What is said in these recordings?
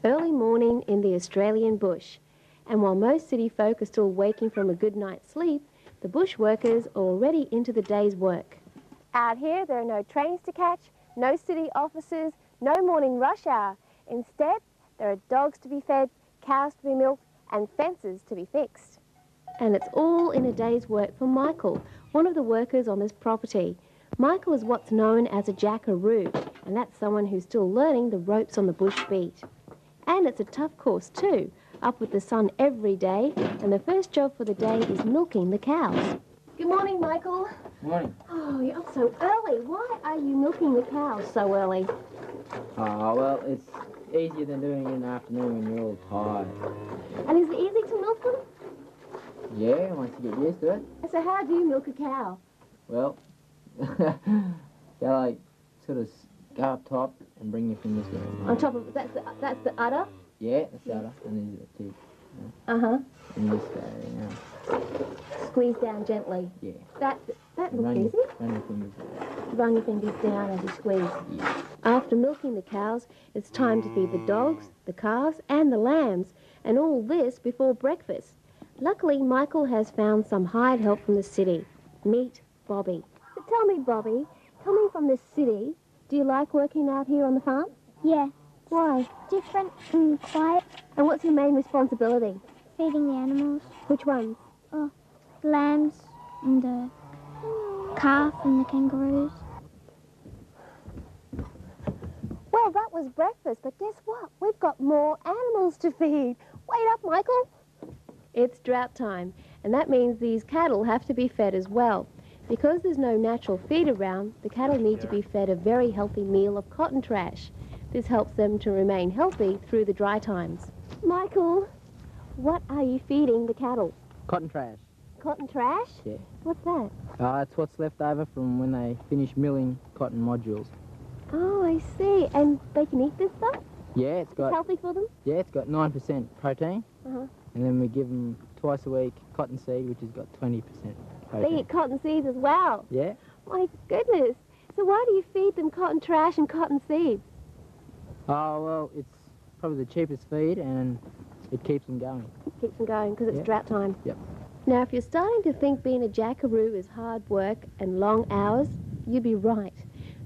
Early morning in the Australian bush. And while most city folk are still waking from a good night's sleep, the bush workers are already into the day's work. Out here, there are no trains to catch, no city offices, no morning rush hour. Instead, there are dogs to be fed, cows to be milked, and fences to be fixed. And it's all in a day's work for Michael, one of the workers on this property. Michael is what's known as a jackaroo, and that's someone who's still learning the ropes on the bush beat. And it's a tough course too, up with the sun every day, and the first job for the day is milking the cows. Good morning, Michael. Morning. Oh, you're up so early. Why are you milking the cows so early? Well, it's easier than doing it in the afternoon when you're all tired. And is it easy to milk them? Yeah, once you get used to it. So how do you milk a cow? Well, you sort of go up top and bring your fingers down. On top of that's the udder? Yeah, that's the udder, and there's the tip. Uh-huh. And this go, Squeeze down gently. Yeah. That looks easy. Run your fingers down. Run your fingers down as you squeeze. Yeah. After milking the cows, it's time to feed the dogs, the calves and the lambs, and all this before breakfast. Luckily, Michael has found some hired help from the city. Meet Bobby. So tell me, Bobby, coming from the city, do you like working out here on the farm? Yeah, Why? different and quiet. And what's your main responsibility? Feeding the animals. Which ones? Lambs and the calf and the kangaroos. Well, that was breakfast, but guess what? We've got more animals to feed. Wait up, Michael. It's drought time, and that means these cattle have to be fed as well. Because there's no natural feed around, the cattle need to be fed a very healthy meal of cotton trash. This helps them to remain healthy through the dry times. Michael, what are you feeding the cattle? Cotton trash. Cotton trash? Yeah. What's that? It's what's left over from when they finish milling cotton modules. Oh, I see. And they can eat this stuff? Yeah, it's got Healthy for them? yeah, it's got 9% protein, Uh-huh. and then we give them twice a week cottonseed, which has got 20% They protein. eat cotton seeds as well. Yeah. My goodness. So why do you feed them cotton trash and cotton seeds? Oh, well, it's probably the cheapest feed, and it keeps them going. Keeps them going because it's Yeah. drought time. Yep. Now, if you're starting to think being a jackaroo is hard work and long hours, you'd be right.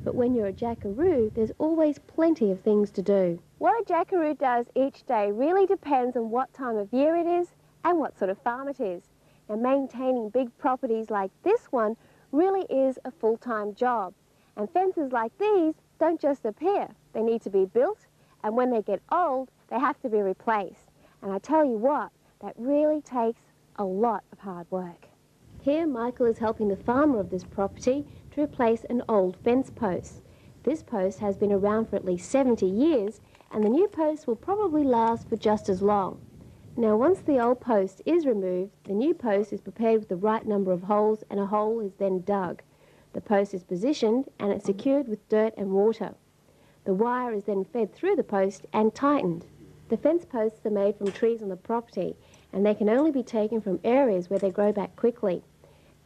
But when you're a jackaroo, there's always plenty of things to do. What a jackaroo does each day really depends on what time of year it is and what sort of farm it is. Now, maintaining big properties like this one really is a full-time job. And fences like these don't just appear. They need to be built, and when they get old, they have to be replaced. And I tell you what, that really takes a lot of hard work. Here, Michael is helping the farmer of this property to replace an old fence post. This post has been around for at least 70 years, and the new post will probably last for just as long. Now, once the old post is removed, the new post is prepared with the right number of holes, and a hole is then dug. The post is positioned, and it's secured with dirt and water. The wire is then fed through the post and tightened. The fence posts are made from trees on the property, and they can only be taken from areas where they grow back quickly.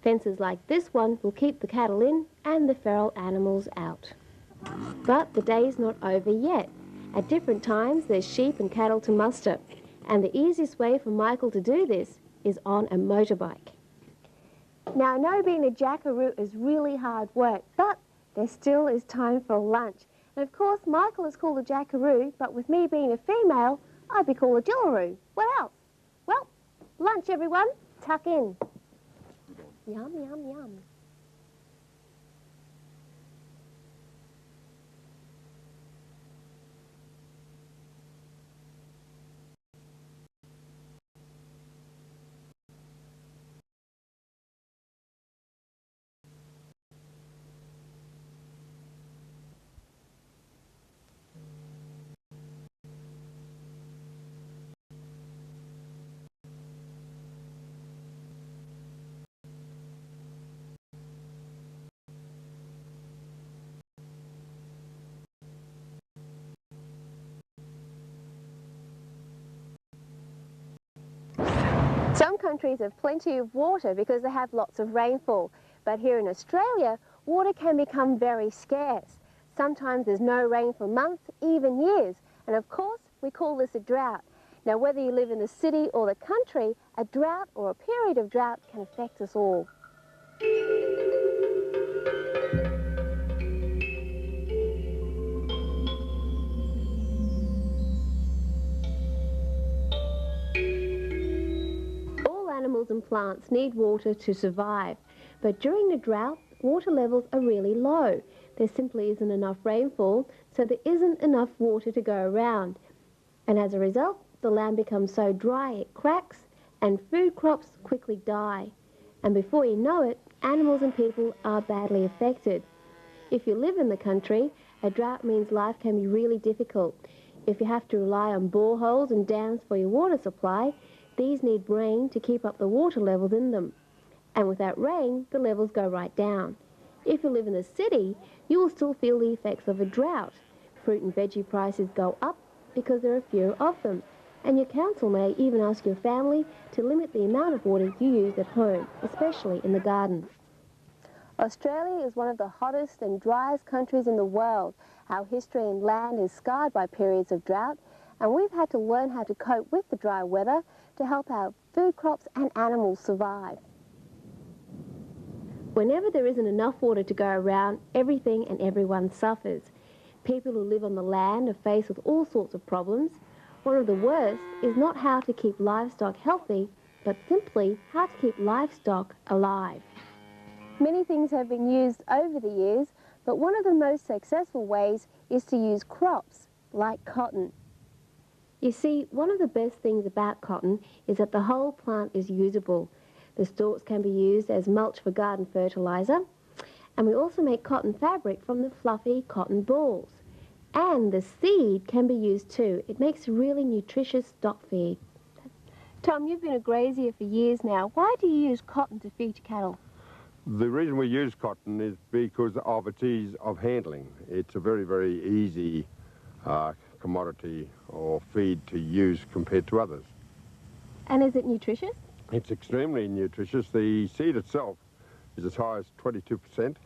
Fences like this one will keep the cattle in and the feral animals out. But the day's not over yet. At different times, there's sheep and cattle to muster, and the easiest way for Michael to do this is on a motorbike. Now, I know being a jackaroo is really hard work, but there still is time for lunch. And of course, Michael is called a jackaroo, but with me being a female, I'd be called a dillaroo. What else? Well, lunch, everyone. Tuck in. Yum, yum, yum. Some countries have plenty of water because they have lots of rainfall, but here in Australia, water can become very scarce. Sometimes there's no rain for months, even years, And of course, we call this a drought. Now, whether you live in the city or the country, a drought or a period of drought can affect us all. All animals and plants need water to survive, but during the drought, water levels are really low. There simply isn't enough rainfall, so there isn't enough water to go around. And as a result, the land becomes so dry it cracks, and food crops quickly die. And before you know it, animals and people are badly affected. If you live in the country, a drought means life can be really difficult. If you have to rely on boreholes and dams for your water supply, these need rain to keep up the water levels in them. And without rain, the levels go right down. If you live in the city, you will still feel the effects of a drought. Fruit and veggie prices go up because there are fewer of them. And your council may even ask your family to limit the amount of water you use at home, especially in the garden. Australia is one of the hottest and driest countries in the world. Our history and land is scarred by periods of drought, and we've had to learn how to cope with the dry weather to help our food crops and animals survive. Whenever there isn't enough water to go around, everything and everyone suffers. People who live on the land are faced with all sorts of problems. One of the worst is not how to keep livestock healthy, but simply how to keep livestock alive. Many things have been used over the years, but one of the most successful ways is to use crops, like cotton. You see, one of the best things about cotton is that the whole plant is usable. The stalks can be used as mulch for garden fertiliser, and we also make cotton fabric from the fluffy cotton balls. And the seed can be used too. It makes really nutritious stock feed. Tom, you've been a grazier for years now. Why do you use cotton to feed your cattle? The reason we use cotton is because of its ease of handling. It's a very, very easy commodity or feed to use compared to others. And is it nutritious? It's extremely nutritious. The seed itself is as high as 22%,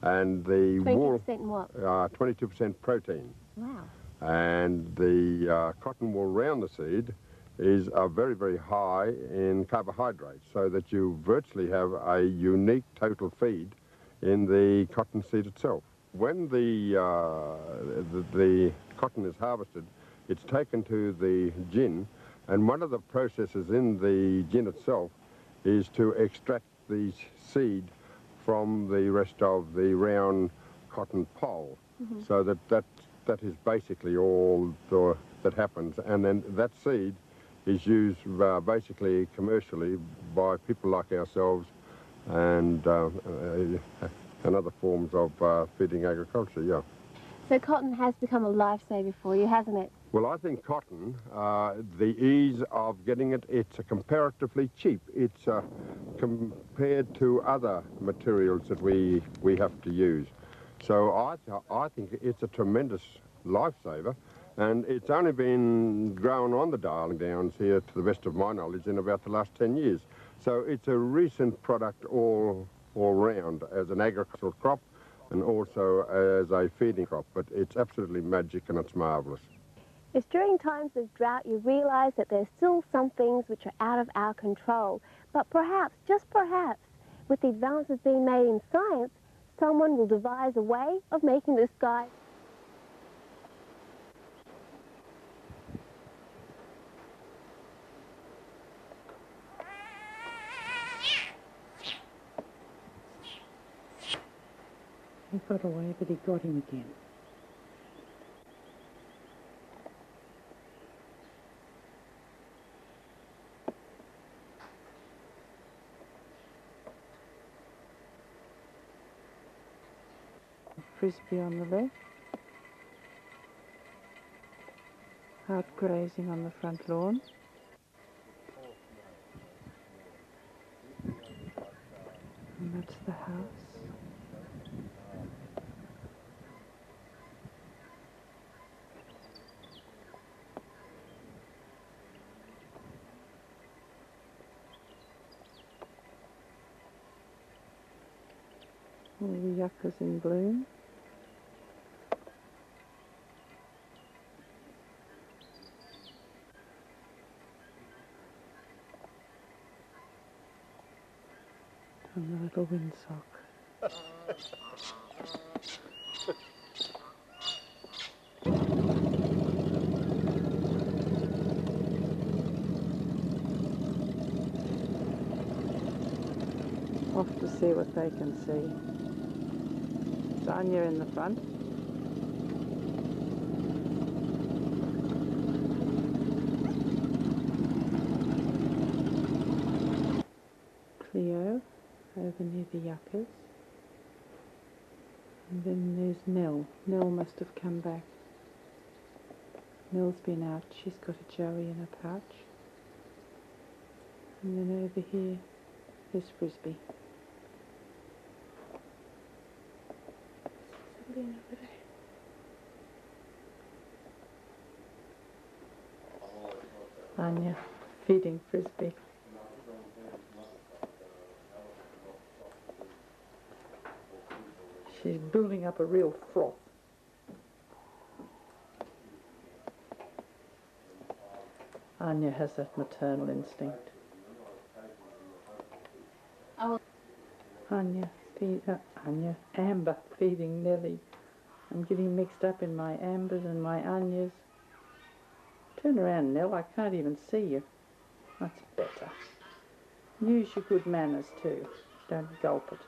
and the 20% in what? 22% protein. Wow. And the cotton wool around the seed is very, very high in carbohydrates, so that you virtually have a unique total feed in the cotton seed itself. When the cotton is harvested, it's taken to the gin, and one of the processes in the gin itself is to extract the seed from the rest of the round cotton poll. Mm-hmm. So that is basically all that happens, and then that seed is used basically commercially by people like ourselves and other forms of feeding agriculture, yeah. So cotton has become a lifesaver for you, hasn't it? Well, I think cotton, the ease of getting it, it's comparatively cheap. It's compared to other materials that we have to use. So I think it's a tremendous lifesaver, and it's only been grown on the Darling Downs here, to the best of my knowledge, in about the last 10 years. So it's a recent product all round as an agricultural crop and also as a feeding crop, but it's absolutely magic and it's marvellous. It's during times of drought you realise that there's still some things which are out of our control. But perhaps, just perhaps, with the advances being made in science, someone will devise a way of making the sky He got away, but he got him again. Frisbee on the left. Out grazing on the front lawn. And that's the house. All the yuccas in bloom. And the little windsock. Off to see what they can see. It's Anya in the front. Cleo over near the yuccas. And then there's Nell. Nell must have come back. Nell's been out. She's got a joey in her pouch. And then over here, there's Frisbee. Anya feeding Frisbee. She's building up a real froth. Anya has that maternal instinct. Amber feeding Nellie. I'm getting mixed up in my Ambers and my Anyas. Turn around, Nell, I can't even see you. That's better. Use your good manners too. Don't gulp it.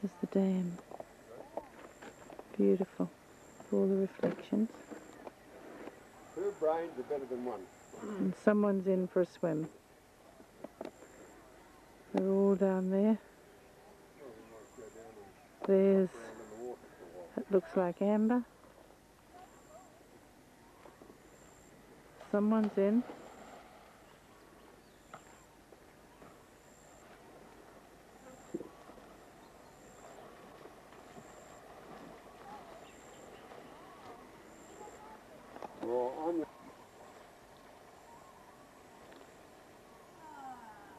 This is the dam. Beautiful. All the reflections. Two brains are better than one. And someone's in for a swim. They're all down there. There's, it looks like Amber. Someone's in.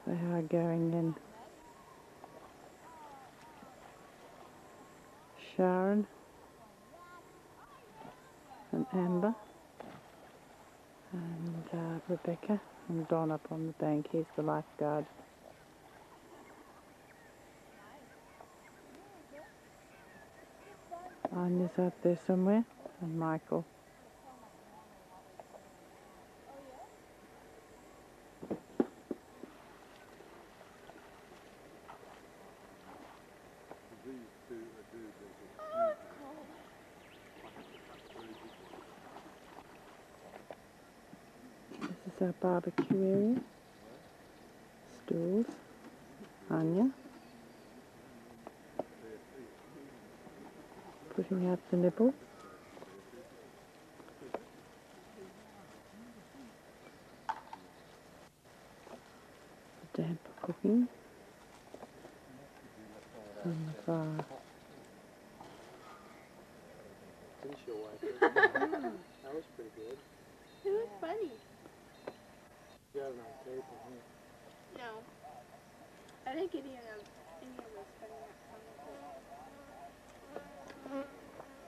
They are going in. Sharon and Amber and Rebecca and Don up on the bank. He's the lifeguard. Anya's out there somewhere and Michael. This is our barbecue area. Stools. Anya. Putting out the nibble. The damp cooking. On the fire. That was pretty good. It was funny. You have it on tape, No. I think any of us funny.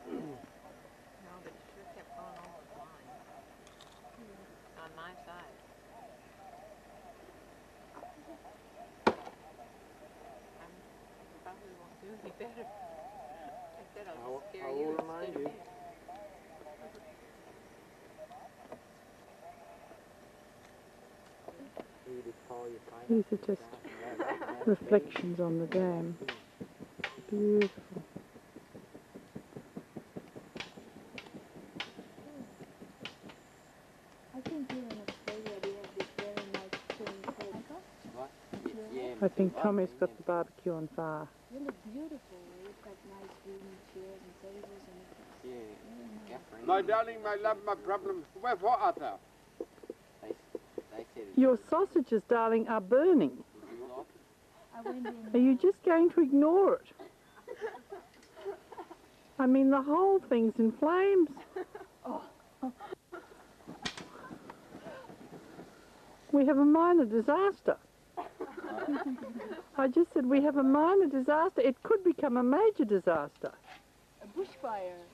No, but it sure kept going over the line. On my side. I probably won't do any better. I said I'll scare I you will remind instead you. of me. These are just reflections on the dam. Beautiful. I think here in Australia we have this very nice swimming pool. I think Tommy's got the barbecue on fire. Really beautiful. We've got nice wooden chairs and tables and it's My darling, my love, my problem. Wherefore art thou? Your sausages, darling, are burning. I went in. Are you just going to ignore it? I mean, the whole thing's in flames. We have a minor disaster. I just said we have a minor disaster. It could become a major disaster. A bushfire.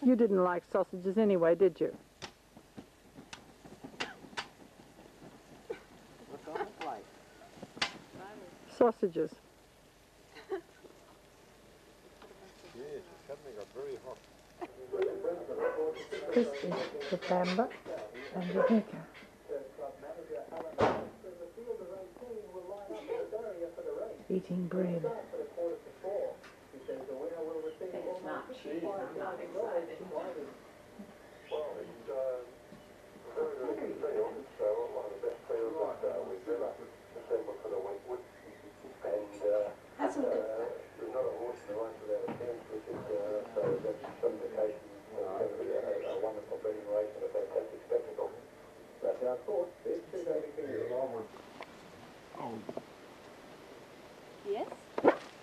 You didn't like sausages anyway, did you? sausages. Yes, it suddenly got very hot. Crispy with Bamba and Yamaka. Eating bread. It's not cheese, I'm not excited. Well, it's very, very good deal. It's one of the best deals that we've ever assembled for the Wentwood. And That's all good. there's not a horse in the race without a fence, which is, so that's some indication it's going to be a wonderful betting race and a fantastic spectacle. That's our thoughts. There's two baby fingers. Yes?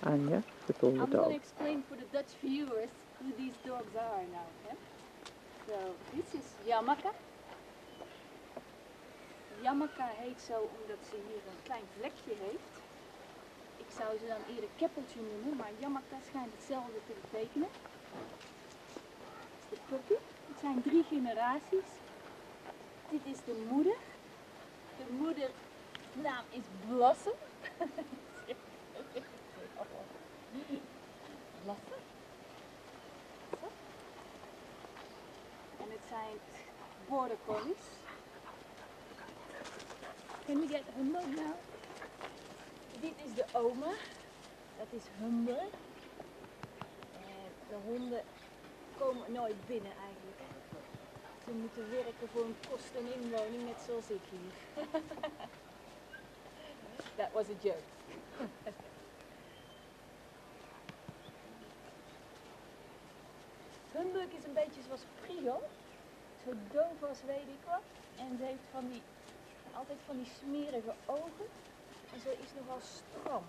Anya with all the I'm going to dogs. explain for the Dutch viewers who these dogs are now. Yeah? So, this is Yamaka. Yamaka heet zo omdat ze hier een klein vlekje heeft. Ik zou ze dan eerder keppeltje noemen, maar Yamaka schijnt hetzelfde te betekenen. Dit is de puppy. Het zijn 3 generaties. Dit is de moeder. De moedernaam is Blossom. Blossom. Zo. En het zijn border collies. Can we get Humbug now? Dit is de oma. Dat is Humbug. En de honden komen nooit binnen eigenlijk. Ze moeten werken voor een kost- en inwoning, net zoals ik hier. That was a joke. Humbug is een beetje zoals Prio. Zo doof als weet ik wat. En ze heeft altijd van die smerige ogen. En ze is nogal stram.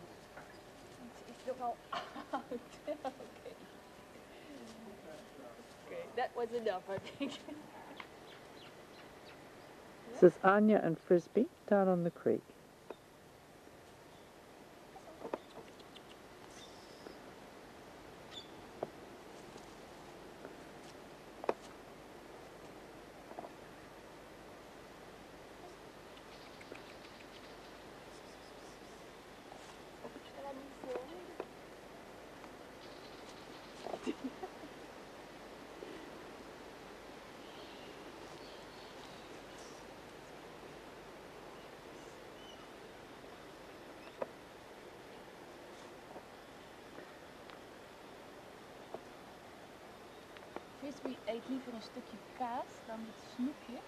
Ze is nogal oud. Oké. That was enough, I think. This is Anya and Frisbee down on the creek. Frisbee eet liever een stukje kaas dan het snoepje.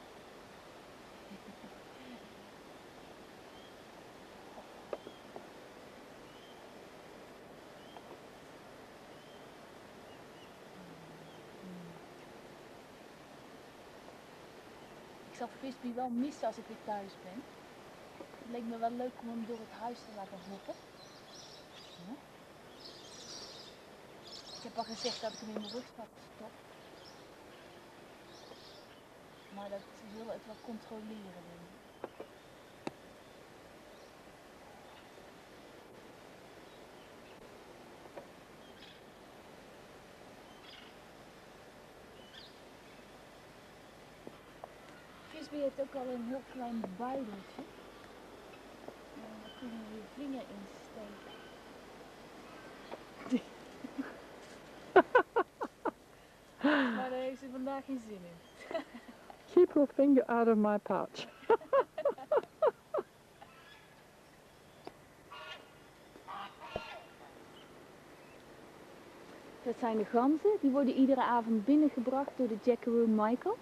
Ik zal Frisbee wel missen als ik weer thuis ben. Het leek me wel leuk om hem door het huis te laten hoppen. Ja. Ik heb al gezegd dat ik hem in mijn rugzak stop. Maar dat ze willen het wel controleren, denk ik. Frisbee heeft ook al een heel klein buideltje. En daar kun je je vinger in steken. Maar daar heeft ze vandaag geen zin in. Keep your finger out of my pouch. Dat zijn de ganzen. Die worden iedere avond binnengebracht door de jackaroo Michael.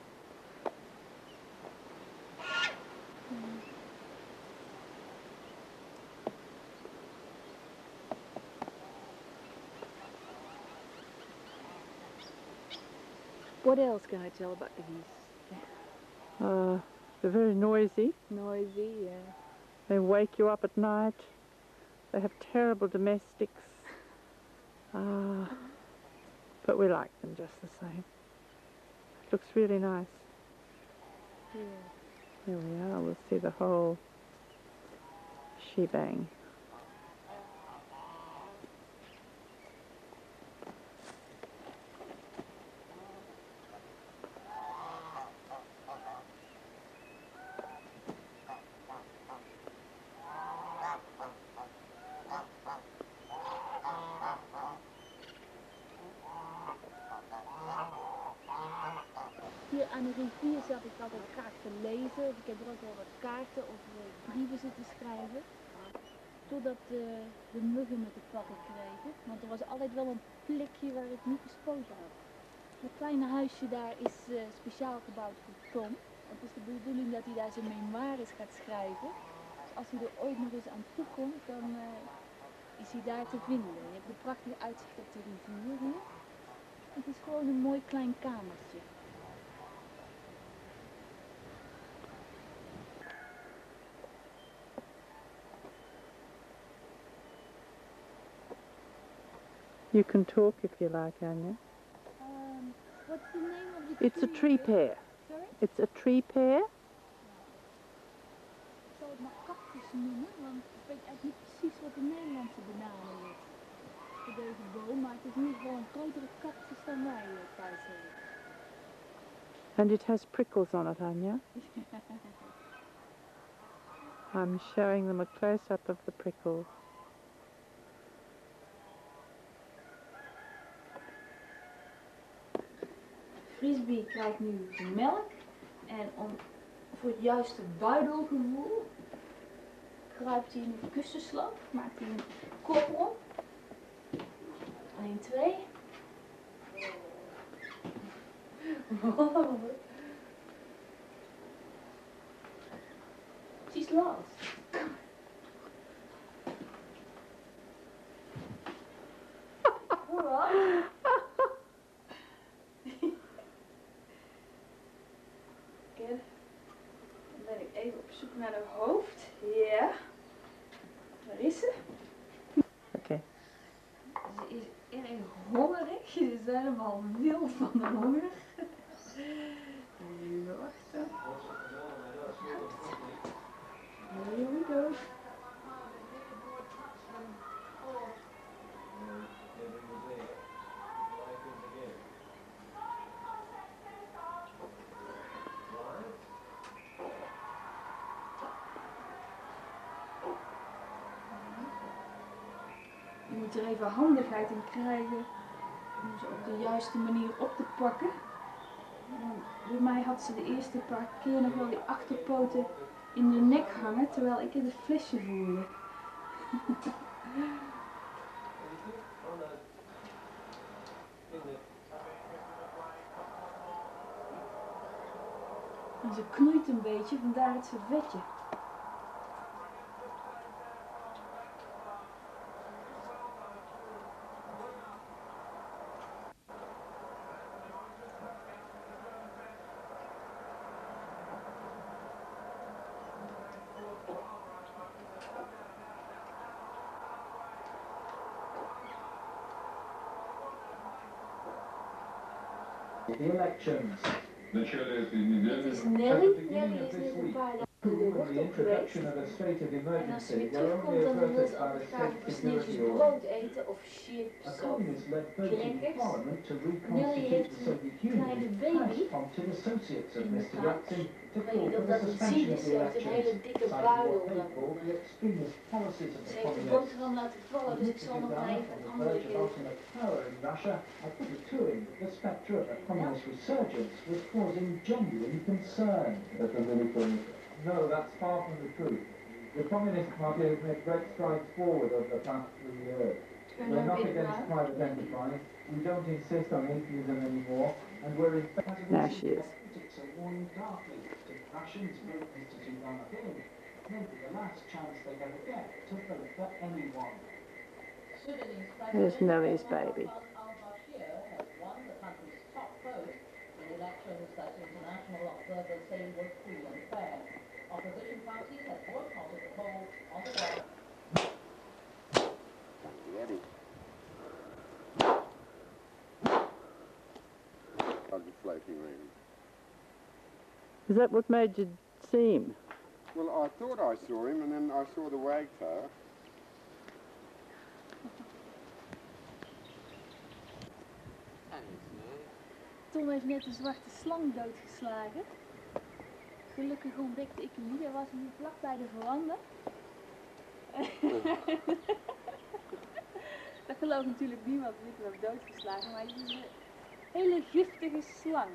What else can I tell about the geese? They're very noisy. Noisy, yeah. They wake you up at night. They have terrible domestics. But we like them just the same. It looks really nice. Yeah. Here we are. We'll see the whole shebang. aan de rivier zat ik altijd graag te lezen. Of ik heb er ook wel wat kaarten of brieven zitten schrijven. Totdat de muggen me te pakken kregen. Want er was altijd wel een plekje waar ik niet gespoten had. Het kleine huisje daar is speciaal gebouwd voor Tom. Het is de bedoeling dat hij daar zijn memoires gaat schrijven. Dus als hij er ooit nog eens aan toe komt, dan is hij daar te vinden. Je hebt een prachtig uitzicht op de rivier hier. Het is gewoon een mooi klein kamertje. You can talk if you like, Anya. What's the name of the It's a tree pear. Sorry? It's a tree pear. Ik zal het maar cactus noemen, want ik weet eigenlijk niet precies wat de Nederlandse benaming is voor deze boom, maar het is in ieder geval een grotere cactus dan wij thuis hebben. And it has prickles on it, Anya. I'm showing them a close-up of the prickles. Frisbee krijgt nu melk en voor het juiste buidelgevoel kruipt hij in de kussensloop, maakt hij een kop op. 1, 2. She's lost. Alright. Dan ben ik even op zoek naar haar hoofd. Ja. Waar is ze? Okay. Ze is erg hongerig. Ze is helemaal wild van de honger. Even wachten. Here we go. Je moet er even handigheid in krijgen om ze op de juiste manier op te pakken. Bij mij had ze de eerste paar keer nog wel die achterpoten in de nek hangen, terwijl ik in het flesje voerde. En ze knoeit een beetje, vandaar het servetje. The elections. Dit is Nelly. Nelly is net een paar dagen in de wortel geweest. En als ze weer terugkomt, dan wil ze altijd graag een sneetjes brood eten of chips of crackers. Nelly heeft een kleine baby in de buik. Ik weet niet of dat te zien is, ze heeft een hele dikke buidel daarop. Ze heeft de boterham laten vallen, dus ik zal nog maar even een andere geven. No, that's far from the truth. The Communist Party has made great strides forward over the past 3 years. We're not against private enterprise, we don't insist on atheism anymore, and we're in fact politics are warning darkly to Russians business to maybe the last chance they ever get to vote for anyone. There's Nellie's baby. Elections that international observers say were free and fair. Opposition parties have boycotted the poll on the ground. Floating around. Is that what made you see him? Well, I thought I saw him, and then I saw the wagtail. Tom heeft net een zwarte slang doodgeslagen. Gelukkig ontdekte ik hem niet, hij was hier vlak bij de veranda. Dat gelooft natuurlijk niemand dat ik hem heb doodgeslagen, maar het is een hele giftige slang.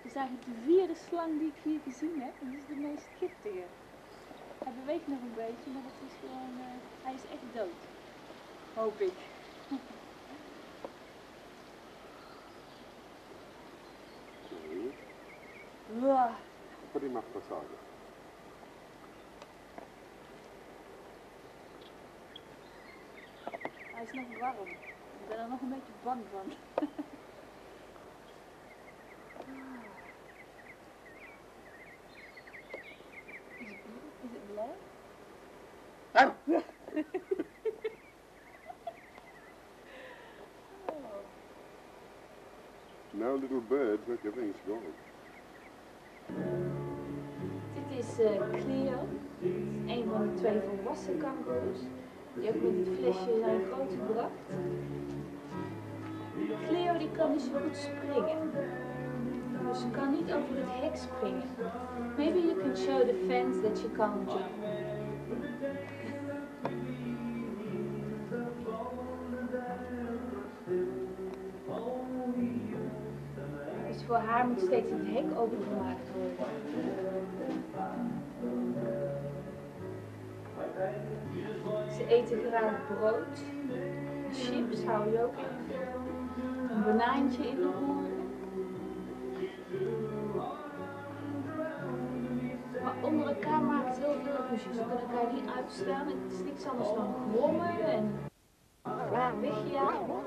Dit is eigenlijk de vierde slang die ik hier gezien heb. En dit is de meest giftige. Hij beweegt nog een beetje, maar het is gewoon, hij is echt dood. Hoop ik. Die mag dat zeggen. Hij is nog warm. Ik ben er nog een beetje bang van. Is het blauw? Now little bird, look, everything's gone. Dit is Cleo, een van de 2 volwassen kangoeroes, die ook met dit flesje zijn grootgebracht. Cleo die kan niet zo goed springen, dus ze kan niet over het hek springen. Maybe you can show the fans that she can't jump. Dus voor haar moet steeds het hek opengemaakt worden. Ze eten graag brood, chips hou je ook erg veel, een banaantje in de oren. Maar onder elkaar maakt het heel veel ruzie. Ze kunnen elkaar niet uitstaan. Het is niks anders dan grommen en wegjagen.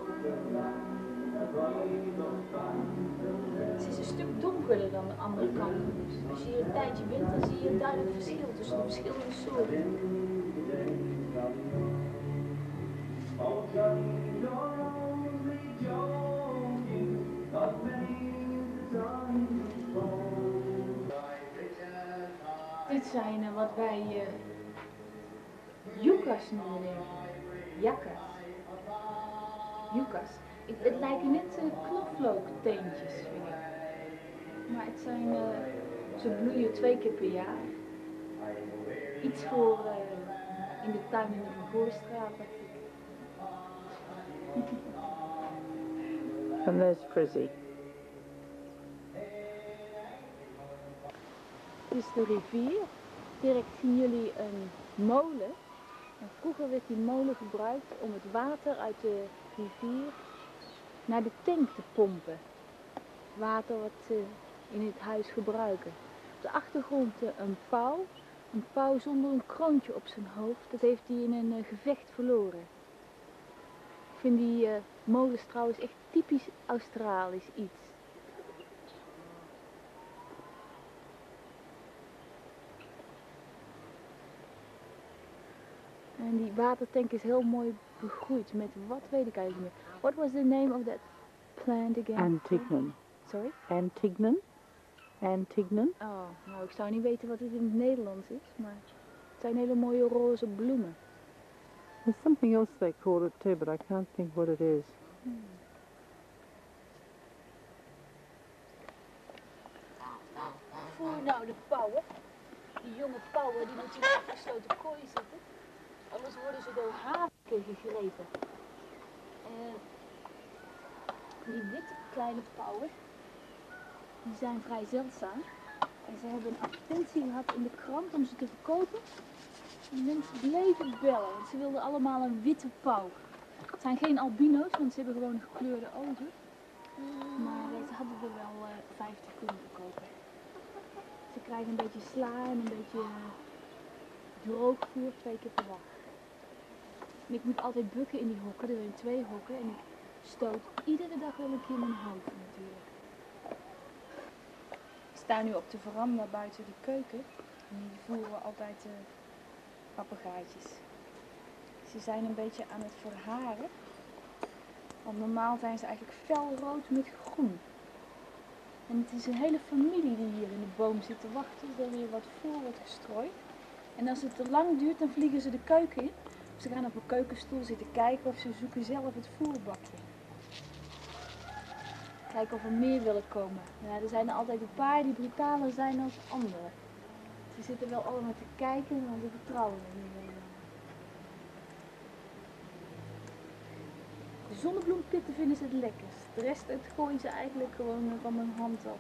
Het is een stuk donkerder dan de andere kangoeroes. Als je hier een tijdje bent, dan zie je een duidelijk verschil tussen de verschillende soorten. Dit zijn wat wij yuccas noemen. Jakkers. Yuccas. Het lijken net knoflookteentjes, vind ik. Maar het zijn, ze bloeien 2 keer per jaar. Iets voor in de tuin in de Voorstraat, dacht ik. And there's Frizzy. Dit is de rivier. Direct zien jullie een molen. En vroeger werd die molen gebruikt om het water uit de rivier naar de tank te pompen. Water wat ze in het huis gebruiken. Op de achtergrond een pauw. Een pauw zonder een kroontje op zijn hoofd. Dat heeft hij in een gevecht verloren. Ik vind die molens trouwens echt typisch Australisch iets. En die watertank is heel mooi begroeid met wat weet ik eigenlijk niet meer. What was the name of that plant again? Antignon. Sorry? Antignon? Antignon? Oh, nou ik zou niet weten wat het in het Nederlands is, maar het zijn hele mooie roze bloemen. There's something else they call it too, but I can't think what it is. Voer nou de pauwen. Die jonge pauwen die moeten in een afgesloten kooi zitten. Anders worden ze door haven gegrepen. Die witte kleine pauwen, die zijn vrij zeldzaam. En ze hebben een advertentie gehad in de krant om ze te verkopen. En mensen bleven bellen, want ze wilden allemaal een witte pauw. Het zijn geen albino's, want ze hebben gewoon gekleurde ogen. Maar ze hadden er wel 50 kunnen verkopen. Ze krijgen een beetje sla en een beetje droogvoer 2 keer per dag. En ik moet altijd bukken in die hokken, er zijn 2 hokken en ik stoot iedere dag wel een keer mijn hoofd natuurlijk. Ik sta nu op de veranda buiten de keuken en die voeren altijd papegaaitjes. Ze zijn een beetje aan het verharen, want normaal zijn ze eigenlijk felrood met groen. En het is een hele familie die hier in de boom zit te wachten, dat er weer wat voer wordt gestrooid. En als het te lang duurt, dan vliegen ze de keuken in. Of ze gaan op een keukenstoel zitten kijken of ze zoeken zelf het voerbakje. Kijken of er meer willen komen. Ja, er zijn er altijd een paar die brutaler zijn dan anderen. Ze zitten wel allemaal te kijken, want ze vertrouwen er niet helemaal. De zonnebloempitten vinden ze het lekkerst. De rest gooien ze eigenlijk gewoon van mijn hand af.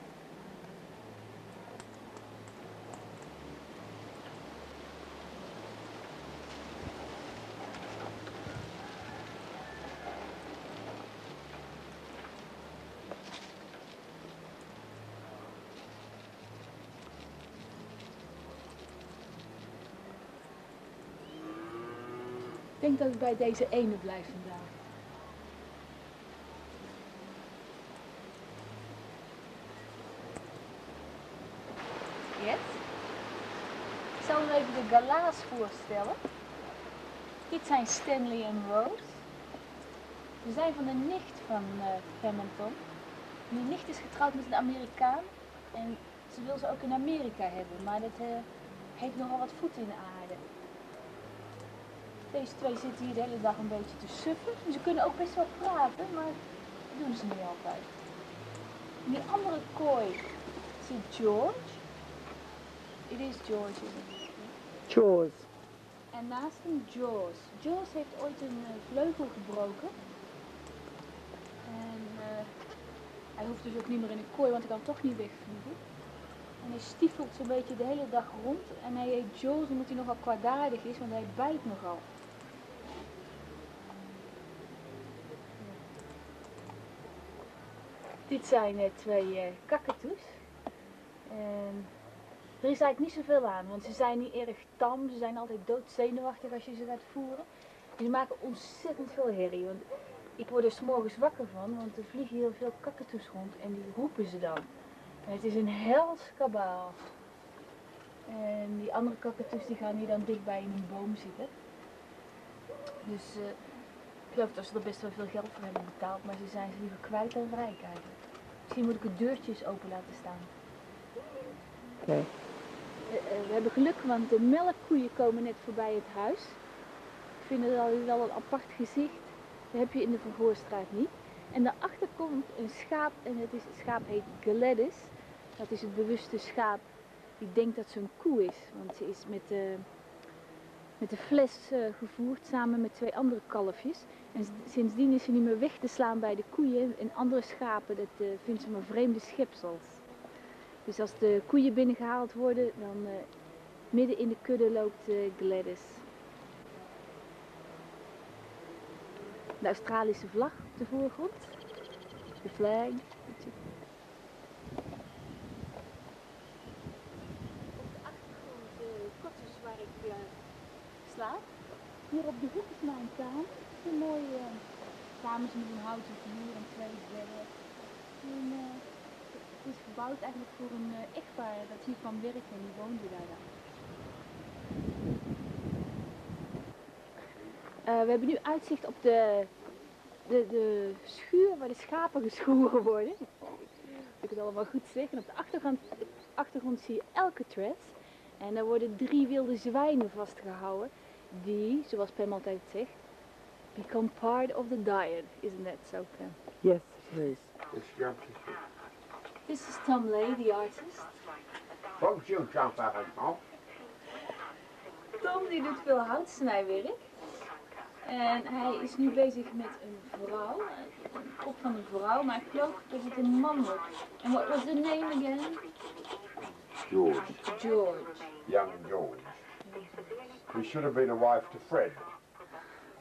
Ik denk dat het bij deze ene blijft vandaag. Yes? Ik zal u even de goannas voorstellen. Dit zijn Stanley en Rose. Ze zijn van de nicht van Pam en Tom. Die nicht is getrouwd met een Amerikaan en ze wil ze ook in Amerika hebben, maar dat heeft nogal wat voeten in de aarde. Deze twee zitten hier de hele dag een beetje te suffen. Ze kunnen ook best wel praten, maar dat doen ze niet altijd. In die andere kooi zit George. Het is George, isn't it? Chores. En naast hem Jaws. Jaws heeft ooit een vleugel gebroken. En hij hoeft dus ook niet meer in een kooi, want hij kan toch niet wegvliegen. En hij stiefelt zo'n beetje de hele dag rond. En hij heet Jaws omdat hij nogal kwaadaardig is, want hij bijt nogal. Dit zijn twee kakatoes. En er is eigenlijk niet zoveel aan, want ze zijn niet erg tam. Ze zijn altijd doodzenuwachtig als je ze gaat voeren. En ze maken ontzettend veel herrie. Want ik word er 's morgens wakker van, want er vliegen heel veel kakatoes rond en die roepen ze dan. En het is een hels kabaal. En die andere kakatoes die gaan hier dan dichtbij in een boom zitten. Dus ik geloof dat ze er best wel veel geld voor hebben betaald, maar ze zijn ze liever kwijt dan rijk eigenlijk. Misschien moet ik het deurtje eens open laten staan. Okay. We hebben geluk, want de melkkoeien komen net voorbij het huis. Ik vind het alweer wel een apart gezicht. Dat heb je in de Vervoorstraat niet. En daarachter komt een schaap en het schaap heet Gladys. Dat is het bewuste schaap die denkt dat ze een koe is. Want ze is met de fles gevoerd samen met twee andere kalfjes. En sindsdien is ze niet meer weg te slaan bij de koeien en andere schapen. Dat vindt ze maar vreemde schepsels. Dus als de koeien binnengehaald worden, dan midden in de kudde loopt Gladys. De Australische vlag op de voorgrond. De flag. Op de achtergrond de kotters waar ik slaap. Hier op de hoek is mijn kamer. Een mooie kamers met een houten vloer en twee bedden. Het is gebouwd eigenlijk voor een echtpaar dat hier kwam werken en die woonde daar dan. We hebben nu uitzicht op de schuur waar de schapen geschoren worden. Als ik het allemaal goed zeg. En op de achtergrond zie je Alcatraz. En daar worden 3 wilde zwijnen vastgehouden. Die, zoals Pam altijd zegt, become part of the diet. Isn't that so, Pam? Yes, it is. This is Tom Leahy, the artist. Tom die doet veel houtsnijwerk. En hij is nu bezig met een vrouw, een kop van een vrouw, maar ik geloof dat het een man wordt. En what was the name again? George. George. Young George. He should have been a wife to Fred,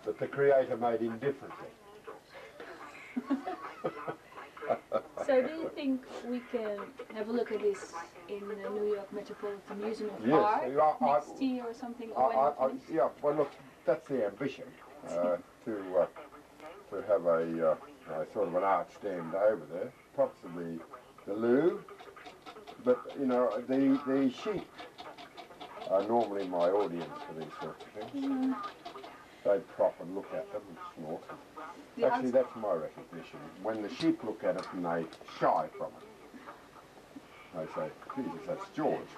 but the creator made him differently. So do you think we can have a look at this in the New York Metropolitan Museum of Yes, Art next year or something? Or when it's finished? Yeah, well look, that's the ambition, to have a sort of an art stand over there, possibly the loo, but you know, the sheep are normally my audience for these sorts of things. They prop and look at them and snort. Actually, that's my recognition. When the sheep look at it and they shy from it, they say, Jesus, that's George.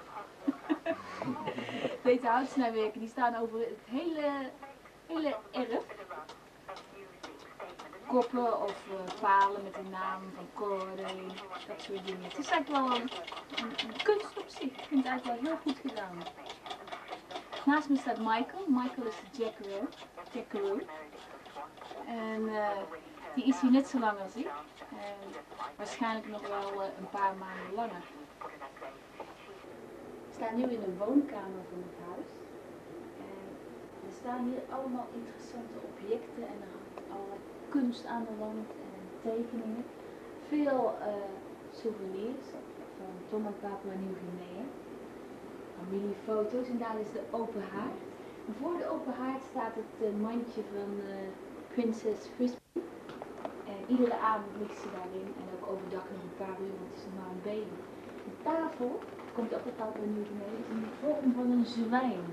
Deze houtsnijwerken die staan over het hele erf. Koppen of palen met de naam van Corday, dat soort dingen. Het is eigenlijk wel een kunst op zich. Ik vind het eigenlijk wel heel goed gedaan. Naast me staat Michael. Michael is de jackaroo. En die is hier net zo lang als ik. En waarschijnlijk nog wel een paar maanden langer. We staan nu in de woonkamer van het huis. En er staan hier allemaal interessante objecten en er hangt allerlei kunst aan de wand en tekeningen. Veel souvenirs van Tom en Papua Nieuw-Guinea. Familiefoto's en daar is de open haard. Voor de open haard staat het mandje van Prinses Frisbee. En iedere avond ligt ze daarin en ook overdag nog een paar uur, want het is nog maar een baby. De tafel, komt ook op Papua Nieuw-Guinea, is in de vorm van een zwijn.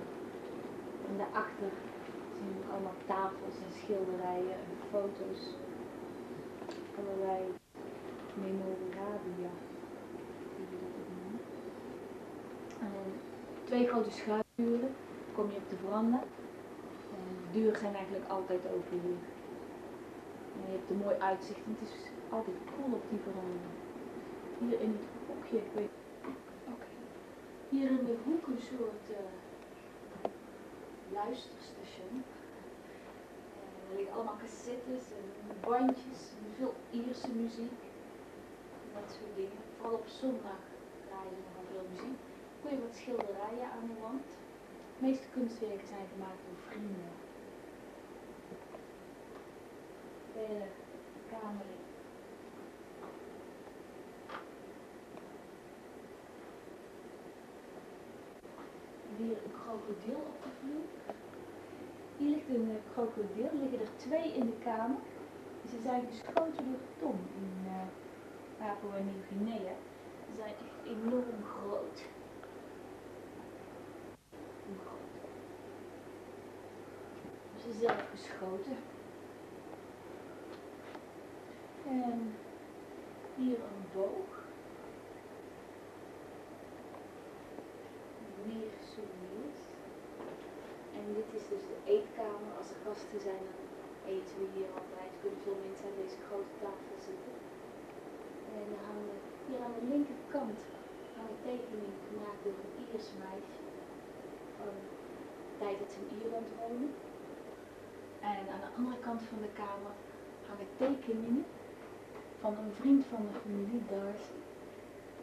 En daarachter zien we allemaal tafels en schilderijen en foto's. Allerlei memorabilia, hoe je dat ook noemt. En 2 grote schuifdeuren, kom je op de veranda. En de deuren zijn eigenlijk altijd open hier. En je hebt een mooi uitzicht en het is altijd cool op die veranda. Hier in het hoekje, ik weet. Oké. Hier in de hoek een soort luisterstation. En er liggen allemaal cassettes en bandjes en veel Ierse muziek. En dat soort dingen. Vooral op zondag draaien ze nogal veel muziek. Kun je wat schilderijen aan de wand. De meeste kunstwerken zijn gemaakt door vrienden. Hele kamer in. Hier een krokodil op de vloer. Hier ligt een krokodil, er liggen er 2 in de kamer. Ze zijn geschoten door Tom in Papua Nieuw-Guinea. Ze zijn echt enorm groot. Ze zijn zelf geschoten. En hier een boog. Meer souvenirs. En dit is dus de eetkamer. Als er gasten zijn, dan eten we hier altijd. Er kunnen veel mensen aan deze grote tafel zitten. En hier aan de linkerkant hangen tekeningen gemaakt door een Iers meisje. Van de tijd dat ze in Ierland wonen. En aan de andere kant van de kamer hangen tekeningen van een vriend van de familie, Darcy.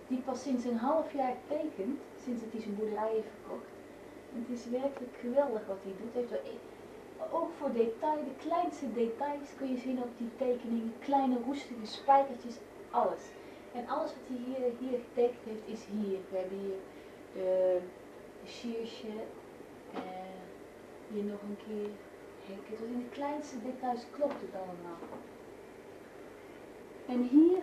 Die pas sinds een half jaar tekent, sinds dat hij zijn boerderij heeft verkocht. En het is werkelijk geweldig wat hij doet. Hij heeft wel ook voor detail, de kleinste details kun je zien op die tekeningen. Kleine roestige spijkertjes, alles. En alles wat hij hier getekend heeft is hier. We hebben hier de siersje en hier nog een keer hekken. Dus in de kleinste details klopt het allemaal. En hier,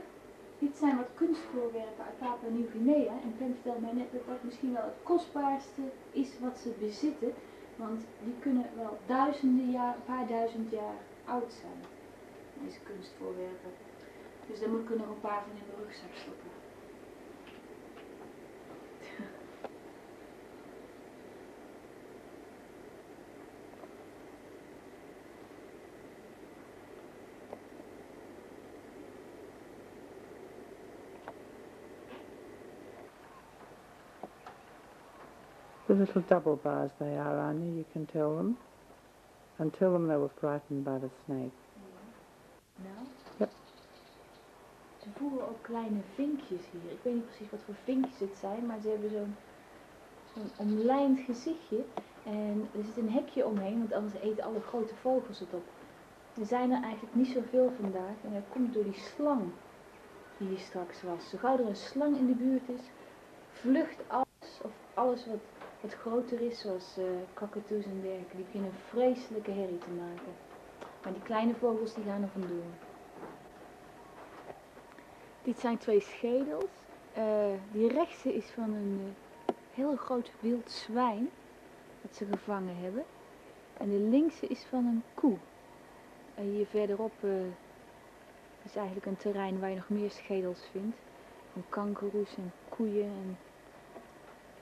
dit zijn wat kunstvoorwerpen uit Papua Nieuw-Guinea. En Pam vertelde mij net dat dat misschien wel het kostbaarste is wat ze bezitten. Want die kunnen wel duizenden jaar, een paar duizend jaar oud zijn. Deze kunstvoorwerpen. Dus daar moet ik er nog een paar van in mijn rugzak stoppen. The little double bars they are, Anya, you can tell them. And tell them they were frightened by the snake. Nou? Yep. Ze voeren ook kleine vinkjes hier. Ik weet niet precies wat voor vinkjes het zijn, maar ze hebben zo'n omlijnd gezichtje. En er zit een hekje omheen, want anders eten alle grote vogels het op. Er zijn er eigenlijk niet zoveel vandaag en dat komt door die slang die hier straks was. Zo gauw er een slang in de buurt is, vlucht alles, of alles wat groter is, zoals kakatoes en dergelijke. Die beginnen een vreselijke herrie te maken. Maar die kleine vogels die gaan er vandoor. Dit zijn 2 schedels. Die rechtse is van een heel groot wild zwijn dat ze gevangen hebben. En de linkse is van een koe. En hier verderop is eigenlijk een terrein waar je nog meer schedels vindt. En kangoeroes en koeien en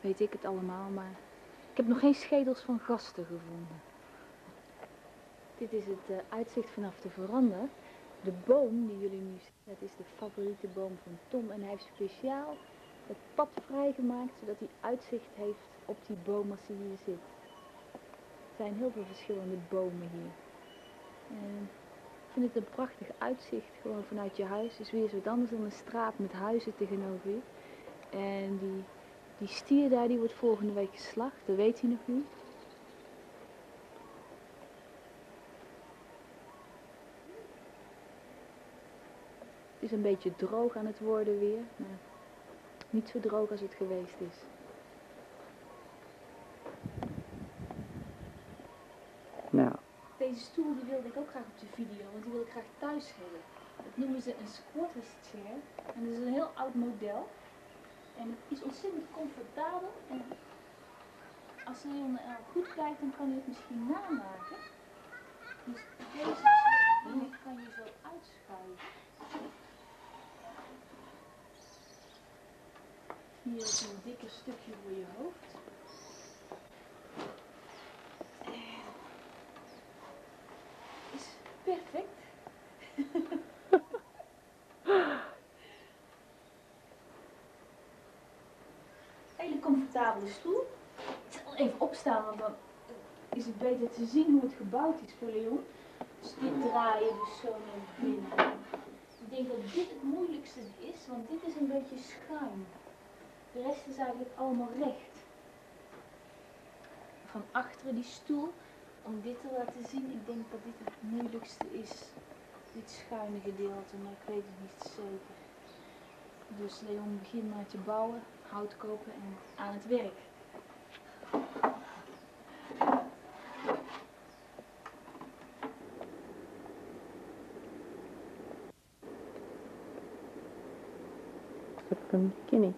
weet ik het allemaal. Maar ik heb nog geen schedels van gasten gevonden. Dit is het uitzicht vanaf de veranda. De boom die jullie nu zien, dat is de favoriete boom van Tom. En hij heeft speciaal het pad vrijgemaakt, zodat hij uitzicht heeft op die boom als hij hier zit. Er zijn heel veel verschillende bomen hier. En ik vind het een prachtig uitzicht, gewoon vanuit je huis. Het is weer zo anders dan een straat met huizen tegenover je. En die stier daar, die wordt volgende week geslacht, dat weet hij nog niet. Het is een beetje droog aan het worden weer, maar niet zo droog als het geweest is. stoel die wilde ik ook graag op de video, want die wil ik graag thuis hebben. Dat noemen ze een squatters chair. En dat is een heel oud model. En het is ontzettend comfortabel. En als Leon goed kijkt, dan kan hij het misschien namaken. Dus deze dingen kan je zo uitschuiven. Hier is een dikker stukje voor je hoofd. Is perfect. Hele comfortabele stoel. Ik zal even opstaan, want dan is het beter te zien hoe het gebouwd is voor Leon. Dus dit draai je dus zo naar binnen. Ik denk dat dit het moeilijkste is, want dit is een beetje schuin. De rest is eigenlijk allemaal recht. Van achteren die stoel, om dit te laten zien, ik denk dat dit het moeilijkste is. Dit schuine gedeelte, maar ik weet het niet zeker. Dus Leon begint maar te bouwen, hout kopen en aan het werk. From Guinea.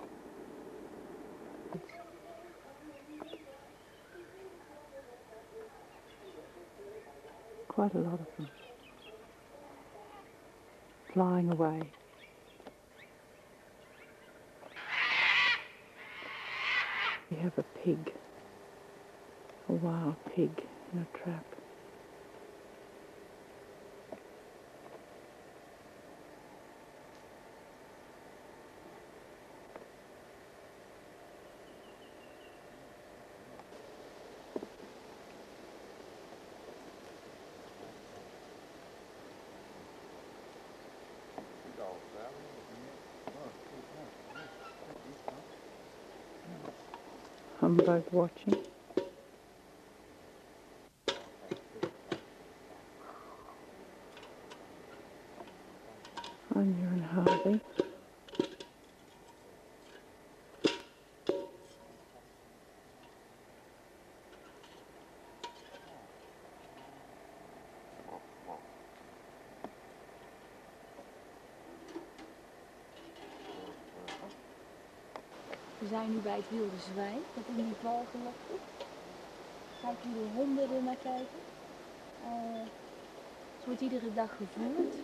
Quite a lot of them flying away. We have a pig, a wild pig in a trap. Humbug watching. Anya and Harvey. We zijn nu bij het wilde zwijn, dat in die val gelokt is. Kijk hoe de honden er naar kijken. Het wordt iedere dag gevoerd,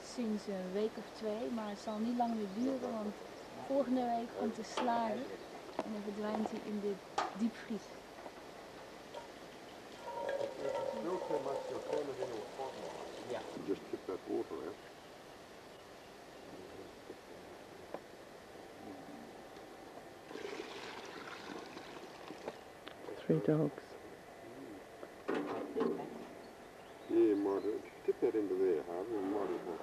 sinds een week of 2, maar het zal niet lang meer duren, want volgende week komt de slager en dan verdwijnt hij in de diepvries. Just tip that water out. Three dogs. Yeah, might dip that into there, Harvey, and might as well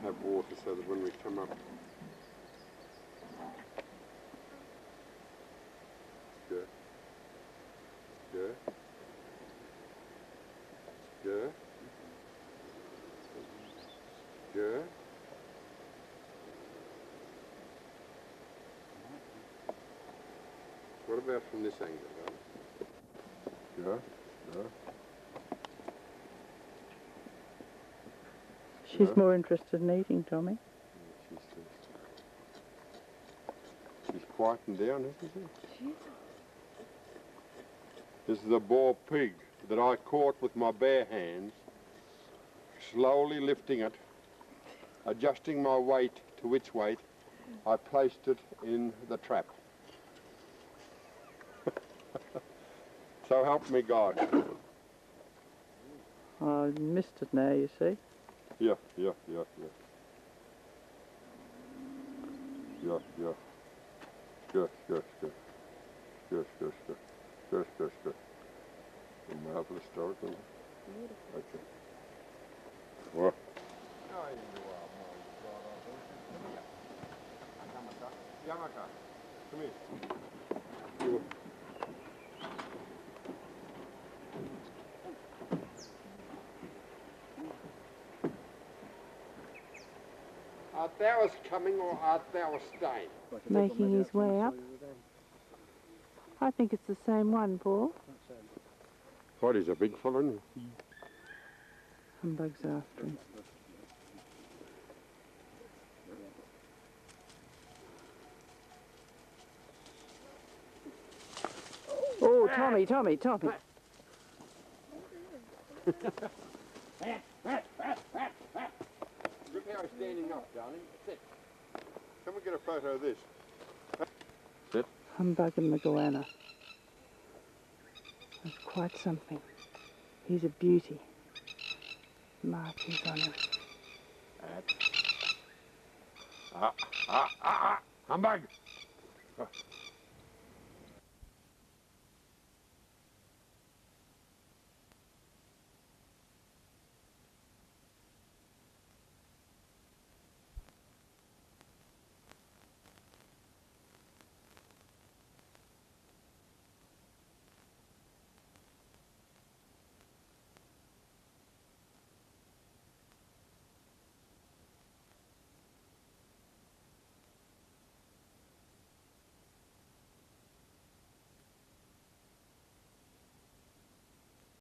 have water so that when we come up. Good. Good. Good. Good. What about from this angle, Harvey? Good. Good. She's more interested in eating, Tommy. She's quieting down, isn't she? This is a boar pig that I caught with my bare hands, slowly lifting it, adjusting my weight to which weight I placed it in the trap. So help me God. I missed it now, you see. Yeah, yeah, yeah, yeah. Yeah, yeah. Good, good, good. Good, good, good. Good, good, good. A marvelous dog, isn't it? Beautiful. Okay. What? Yamaka, come here. Art thou coming or art thou staying? Making his way up. I think it's the same one, Paul. What, he's a big fella, isn't he? Humbug's after him. Oh, Tommy, Tommy, Tommy. Good how he's standing up, darling. Sit. Can we get a photo of this? Sit. Humbug and the goanna. That's quite something. He's a beauty. Markings on him. Humbug!